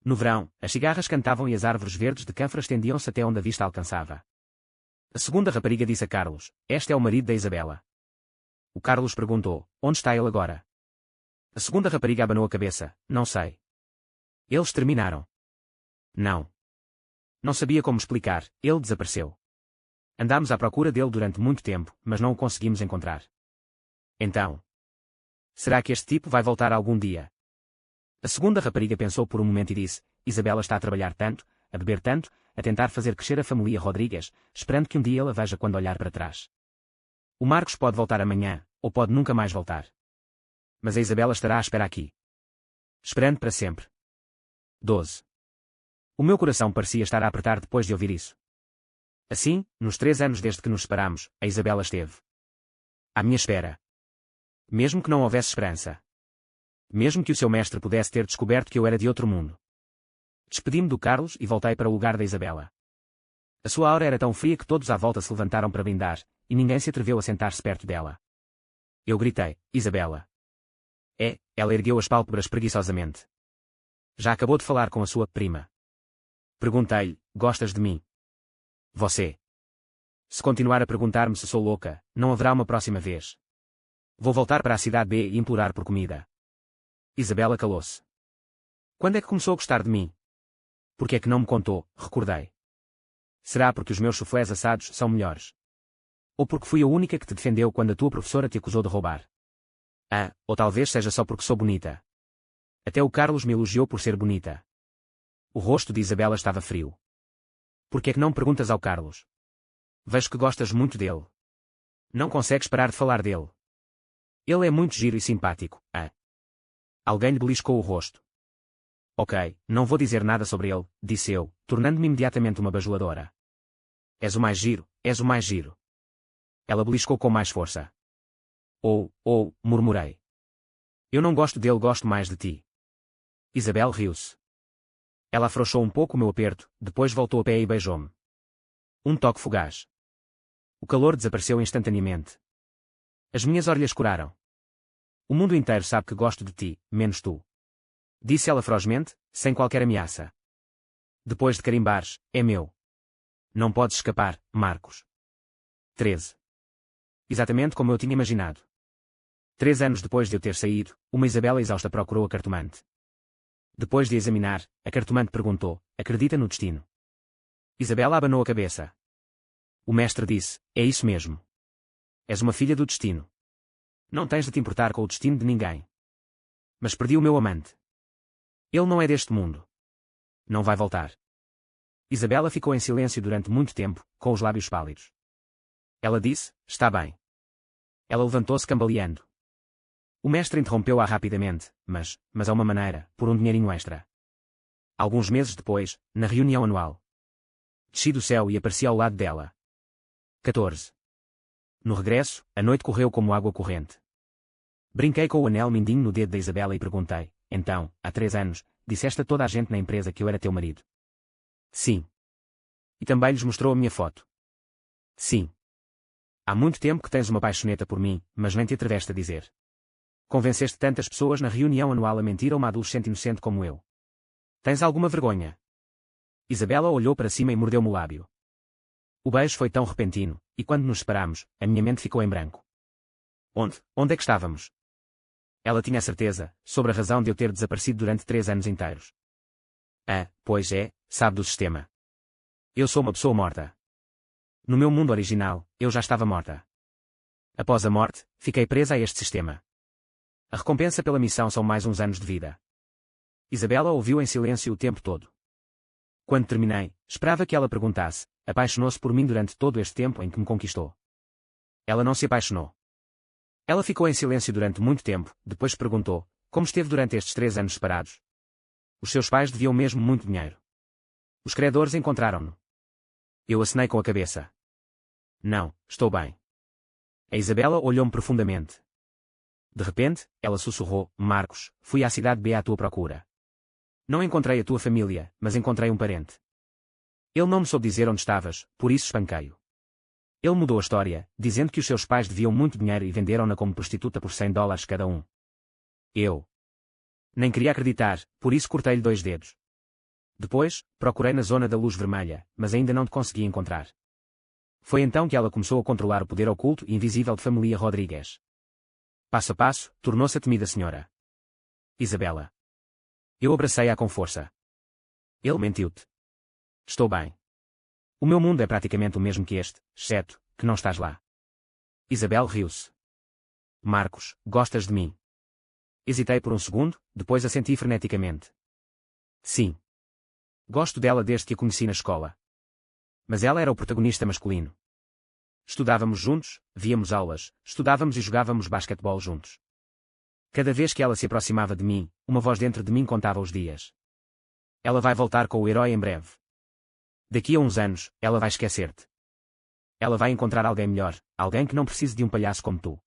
S1: No verão, as cigarras cantavam e as árvores verdes de cânfora estendiam-se até onde a vista alcançava. A segunda rapariga disse a Carlos, este é o marido da Isabela. O Carlos perguntou, onde está ele agora? A segunda rapariga abanou a cabeça, não sei. Eles terminaram. Não. Não sabia como explicar, ele desapareceu. Andámos à procura dele durante muito tempo, mas não o conseguimos encontrar. Então. Será que este tipo vai voltar algum dia? A segunda rapariga pensou por um momento e disse, Isabela está a trabalhar tanto, a beber tanto, a tentar fazer crescer a família Rodrigues, esperando que um dia ele a veja quando olhar para trás. O Marcos pode voltar amanhã, ou pode nunca mais voltar. Mas a Isabela estará à espera aqui. Esperando para sempre. 12. O meu coração parecia estar a apertar depois de ouvir isso. Assim, nos 3 anos desde que nos separamos, a Isabela esteve à minha espera. Mesmo que não houvesse esperança. Mesmo que o seu mestre pudesse ter descoberto que eu era de outro mundo. Despedi-me do Carlos e voltei para o lugar da Isabela. A sua aura era tão fria que todos à volta se levantaram para brindar, e ninguém se atreveu a sentar-se perto dela. Eu gritei, Isabela. Ela ergueu as pálpebras preguiçosamente. Já acabou de falar com a sua prima. Perguntei-lhe, gostas de mim? Você. Se continuar a perguntar-me se sou louca, não haverá uma próxima vez. Vou voltar para a cidade B e implorar por comida. Isabela calou-se. Quando é que começou a gostar de mim? Porque é que não me contou, recordei. Será porque os meus chuflés assados são melhores? Ou porque fui a única que te defendeu quando a tua professora te acusou de roubar? Ou talvez seja só porque sou bonita. Até o Carlos me elogiou por ser bonita. O rosto de Isabela estava frio. Por que é que não perguntas ao Carlos? Vejo que gostas muito dele. Não consegues parar de falar dele. Ele é muito giro e simpático, Alguém lhe beliscou o rosto. Ok, não vou dizer nada sobre ele, disse eu, tornando-me imediatamente uma bajuladora. És o mais giro, és o mais giro. Ela beliscou com mais força. Murmurei. Eu não gosto dele, gosto mais de ti. Isabel riu-se. Ela afrouxou um pouco o meu aperto, depois voltou a pé e beijou-me. Um toque fugaz. O calor desapareceu instantaneamente. As minhas orelhas curaram. O mundo inteiro sabe que gosto de ti, menos tu. Disse ela ferozmente, sem qualquer ameaça. Depois de carimbares, é meu. Não podes escapar, Marcos. 13. Exatamente como eu tinha imaginado. 3 anos depois de eu ter saído, uma Isabela exausta procurou a cartomante. Depois de a examinar, a cartomante perguntou: acredita no destino? Isabela abanou a cabeça. O mestre disse: é isso mesmo. És uma filha do destino. Não tens de te importar com o destino de ninguém. Mas perdi o meu amante. Ele não é deste mundo. Não vai voltar. Isabela ficou em silêncio durante muito tempo, com os lábios pálidos. Ela disse: está bem. Ela levantou-se cambaleando. O mestre interrompeu-a rapidamente, mas há uma maneira, por um dinheirinho extra. Alguns meses depois, na reunião anual. Desci do céu e apareci ao lado dela. 14. No regresso, a noite correu como água corrente. Brinquei com o anel mindinho no dedo da Isabela e perguntei: então, há 3 anos, disseste a toda a gente na empresa que eu era teu marido? Sim. E também lhes mostrou a minha foto? Sim. Há muito tempo que tens uma paixoneta por mim, mas nem te atreveste a dizer. Convenceste tantas pessoas na reunião anual a mentir a uma adolescente inocente como eu. Tens alguma vergonha? Isabela olhou para cima e mordeu-me o lábio. O beijo foi tão repentino, e quando nos separamos, a minha mente ficou em branco. Onde é que estávamos? Ela tinha a certeza, sobre a razão de eu ter desaparecido durante 3 anos inteiros. Ah, pois é, sabe do sistema. Eu sou uma pessoa morta. No meu mundo original, eu já estava morta. Após a morte, fiquei presa a este sistema. A recompensa pela missão são mais uns anos de vida. Isabela ouviu em silêncio o tempo todo. Quando terminei, esperava que ela perguntasse: apaixonou-se por mim durante todo este tempo em que me conquistou? Ela não se apaixonou. Ela ficou em silêncio durante muito tempo, depois perguntou: como esteve durante estes 3 anos separados? Os seus pais deviam mesmo muito dinheiro. Os credores encontraram-no. Eu acenei com a cabeça. Não, estou bem. A Isabela olhou-me profundamente. De repente, ela sussurrou: Marcos, fui à cidade B à tua procura. Não encontrei a tua família, mas encontrei um parente. Ele não me soube dizer onde estavas, por isso espanquei-o. Ele mudou a história, dizendo que os seus pais deviam muito dinheiro e venderam-na como prostituta por $100 cada um. Eu nem queria acreditar, por isso cortei-lhe 2 dedos. Depois, procurei na zona da luz vermelha, mas ainda não te consegui encontrar. Foi então que ela começou a controlar o poder oculto e invisível de família Rodrigues. Passo a passo, tornou-se a temida senhora Isabela. Eu abracei-a com força. Ele mentiu-te. Estou bem. O meu mundo é praticamente o mesmo que este, exceto que não estás lá. Isabel riu-se. Marcos, gostas de mim? Hesitei por um segundo, depois assenti freneticamente. Sim. Gosto dela desde que a conheci na escola. Mas ela era o protagonista masculino. Estudávamos juntos, víamos aulas, estudávamos e jogávamos basquetebol juntos. Cada vez que ela se aproximava de mim, uma voz dentro de mim contava os dias. Ela vai voltar com o herói em breve. Daqui a uns anos, ela vai esquecer-te. Ela vai encontrar alguém melhor, alguém que não precise de um palhaço como tu.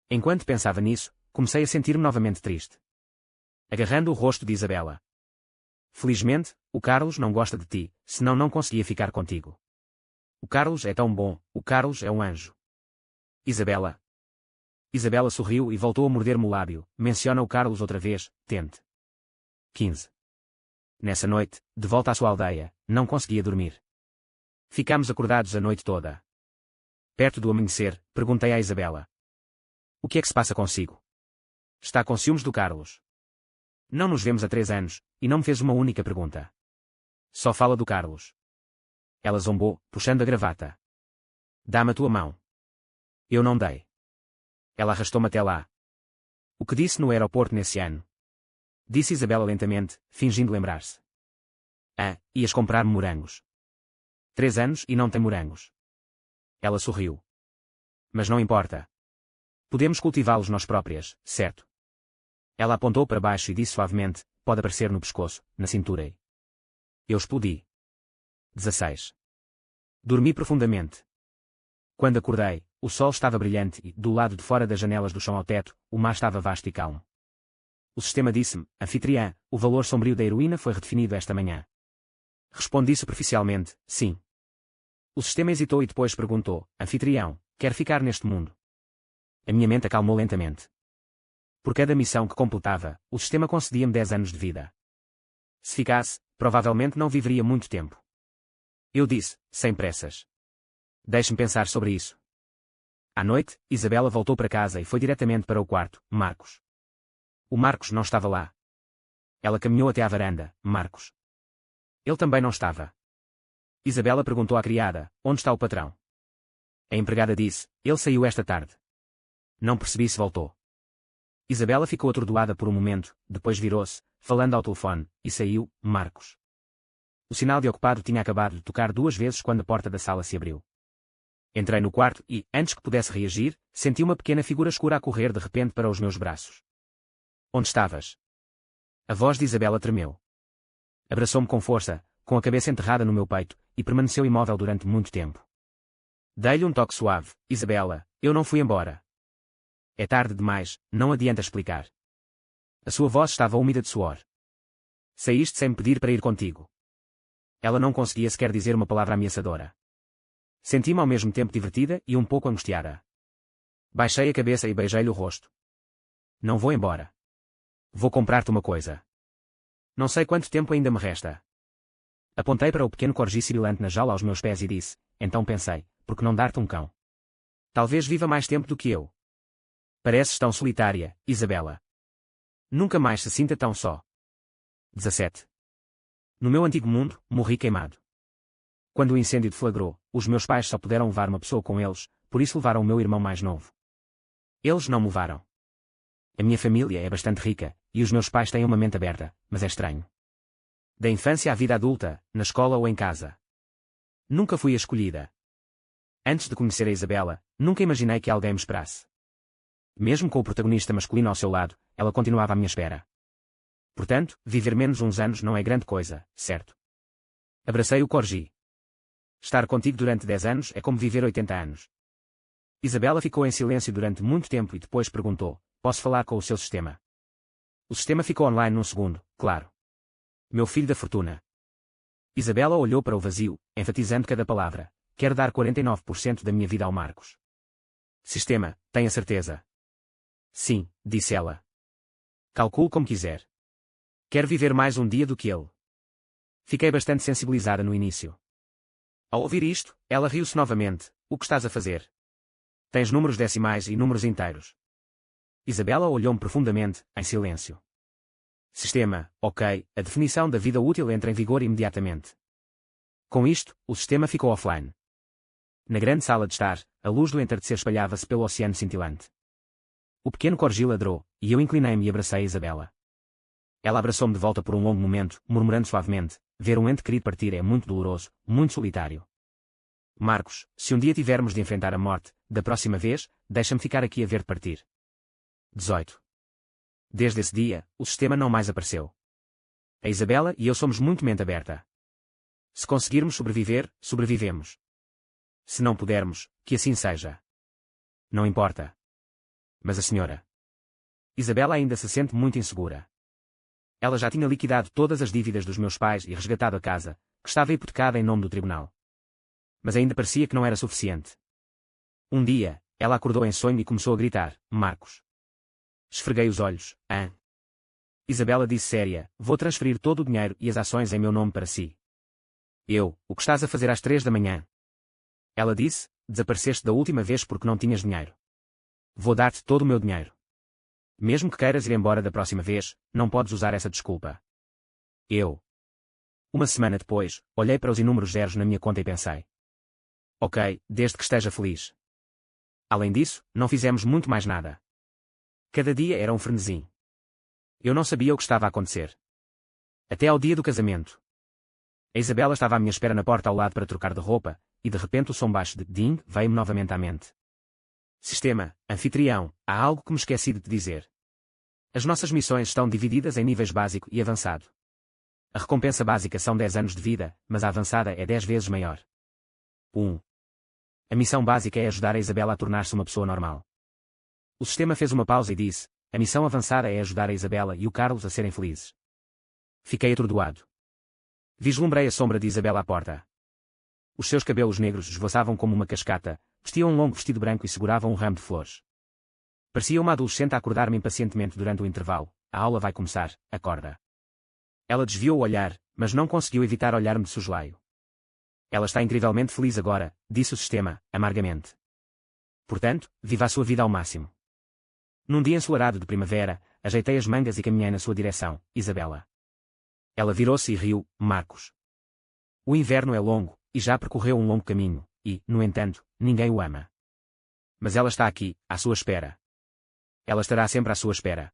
S1: Enquanto pensava nisso, comecei a sentir-me novamente triste. Agarrando o rosto de Isabela. Felizmente, o Carlos não gosta de ti, senão não conseguia ficar contigo. O Carlos é tão bom, o Carlos é um anjo. Isabela. Isabela sorriu e voltou a morder-me o lábio. Menciona o Carlos outra vez, tente. 15. Nessa noite, de volta à sua aldeia, não conseguia dormir. Ficámos acordados a noite toda. Perto do amanhecer, perguntei à Isabela: o que é que se passa consigo? Está com ciúmes do Carlos? Não nos vemos há 3 anos, e não me fez uma única pergunta. Só fala do Carlos. Ela zombou, puxando a gravata. Dá-me a tua mão. Eu não dei. Ela arrastou-me até lá. O que disse no aeroporto nesse ano? Disse Isabela lentamente, fingindo lembrar-se. Ah, ias comprar morangos. 3 anos e não tem morangos. Ela sorriu. Mas não importa. Podemos cultivá-los nós próprias, certo? Ela apontou para baixo e disse suavemente: pode aparecer no pescoço, na cintura e... Eu explodi. 16. Dormi profundamente. Quando acordei, o sol estava brilhante e, do lado de fora das janelas do chão ao teto, o mar estava vasto e calmo. O sistema disse-me, anfitriã, o valor sombrio da heroína foi redefinido esta manhã. Respondi superficialmente, sim. O sistema hesitou e depois perguntou, anfitrião, quer ficar neste mundo? A minha mente acalmou lentamente. Por cada missão que completava, o sistema concedia-me 10 anos de vida. Se ficasse, provavelmente não viveria muito tempo. Eu disse, sem pressas. Deixe-me pensar sobre isso. À noite, Isabela voltou para casa e foi diretamente para o quarto, Marcos. O Marcos não estava lá. Ela caminhou até à varanda, Marcos. Ele também não estava. Isabela perguntou à criada, onde está o patrão? A empregada disse, ele saiu esta tarde. Não percebi se voltou. Isabela ficou atordoada por um momento, depois virou-se, falando ao telefone, e saiu, Marcos. O sinal de ocupado tinha acabado de tocar 2 vezes quando a porta da sala se abriu. Entrei no quarto e, antes que pudesse reagir, senti uma pequena figura escura a correr de repente para os meus braços. Onde estavas? A voz de Isabela tremeu. Abraçou-me com força, com a cabeça enterrada no meu peito, e permaneceu imóvel durante muito tempo. Dei-lhe um toque suave, Isabela, eu não fui embora. É tarde demais, não adianta explicar. A sua voz estava úmida de suor. Saíste sem me pedir para ir contigo. Ela não conseguia sequer dizer uma palavra ameaçadora. Senti-me ao mesmo tempo divertida e um pouco angustiada. Baixei a cabeça e beijei-lhe o rosto. Não vou embora. Vou comprar-te uma coisa. Não sei quanto tempo ainda me resta. Apontei para o pequeno corgi sibilante na jaula aos meus pés e disse, então pensei, por que não dar-te um cão? Talvez viva mais tempo do que eu. Pareces tão solitária, Isabela. Nunca mais se sinta tão só. 17. No meu antigo mundo, morri queimado. Quando o incêndio deflagrou, os meus pais só puderam levar uma pessoa com eles, por isso levaram o meu irmão mais novo. Eles não me levaram. A minha família é bastante rica, e os meus pais têm uma mente aberta, mas é estranho. Da infância à vida adulta, na escola ou em casa. Nunca fui a escolhida. Antes de conhecer a Isabela, nunca imaginei que alguém me esperasse. Mesmo com o protagonista masculino ao seu lado, ela continuava à minha espera. Portanto, viver menos uns anos não é grande coisa, certo? Abracei o corgi. Estar contigo durante 10 anos é como viver 80 anos. Isabela ficou em silêncio durante muito tempo e depois perguntou, posso falar com o seu sistema? O sistema ficou online num segundo, claro. Meu filho da fortuna. Isabela olhou para o vazio, enfatizando cada palavra. Quero dar 49% da minha vida ao Marcos. Sistema, tenha certeza. Sim, disse ela. Calcule como quiser. Quero viver mais um dia do que ele. Fiquei bastante sensibilizada no início. Ao ouvir isto, ela riu-se novamente. O que estás a fazer? Tens números decimais e números inteiros. Isabela olhou-me profundamente, em silêncio. Sistema, ok, a definição da vida útil entra em vigor imediatamente. Com isto, o sistema ficou offline. Na grande sala de estar, a luz do entardecer espalhava-se pelo oceano cintilante. O pequeno corgi ladrou, e eu inclinei-me e abracei a Isabela. Ela abraçou-me de volta por um longo momento, murmurando suavemente, ver um ente querido partir é muito doloroso, muito solitário. Marcos, se um dia tivermos de enfrentar a morte, da próxima vez, deixa-me ficar aqui a ver-te partir. 18. Desde esse dia, o sistema não mais apareceu. A Isabela e eu somos muito mente aberta. Se conseguirmos sobreviver, sobrevivemos. Se não pudermos, que assim seja. Não importa. Mas a senhora. Isabela ainda se sente muito insegura. Ela já tinha liquidado todas as dívidas dos meus pais e resgatado a casa, que estava hipotecada em nome do tribunal. Mas ainda parecia que não era suficiente. Um dia, ela acordou em sonho e começou a gritar, Marcos. Esfreguei os olhos, hã? Isabela disse séria, vou transferir todo o dinheiro e as ações em meu nome para si. O que estás a fazer às 3 da manhã? Ela disse, desapareceste da última vez porque não tinhas dinheiro. Vou dar-te todo o meu dinheiro. Mesmo que queiras ir embora da próxima vez, não podes usar essa desculpa. Uma semana depois, olhei para os inúmeros zeros na minha conta e pensei. Ok, desde que esteja feliz. Além disso, não fizemos muito mais nada. Cada dia era um frenesim. Eu não sabia o que estava a acontecer. Até ao dia do casamento. A Isabela estava à minha espera na porta ao lado para trocar de roupa, e de repente o som baixo de ding veio-me novamente à mente. Sistema, anfitrião, há algo que me esqueci de te dizer. As nossas missões estão divididas em níveis básico e avançado. A recompensa básica são 10 anos de vida, mas a avançada é 10 vezes maior. 1. A missão básica é ajudar a Isabela a tornar-se uma pessoa normal. O sistema fez uma pausa e disse: a missão avançada é ajudar a Isabela e o Carlos a serem felizes. Fiquei atordoado. Vislumbrei a sombra de Isabela à porta. Os seus cabelos negros esvoaçavam como uma cascata, vestia um longo vestido branco e segurava um ramo de flores. Parecia uma adolescente a acordar-me impacientemente durante o intervalo. A aula vai começar, acorda. Ela desviou o olhar, mas não conseguiu evitar olhar-me de soslaio. Ela está incrivelmente feliz agora, disse o sistema, amargamente. Portanto, viva a sua vida ao máximo. Num dia ensolarado de primavera, ajeitei as mangas e caminhei na sua direção, Isabela. Ela virou-se e riu, Marcos. O inverno é longo, e já percorreu um longo caminho, e, no entanto, ninguém o ama. Mas ela está aqui, à sua espera. Ela estará sempre à sua espera.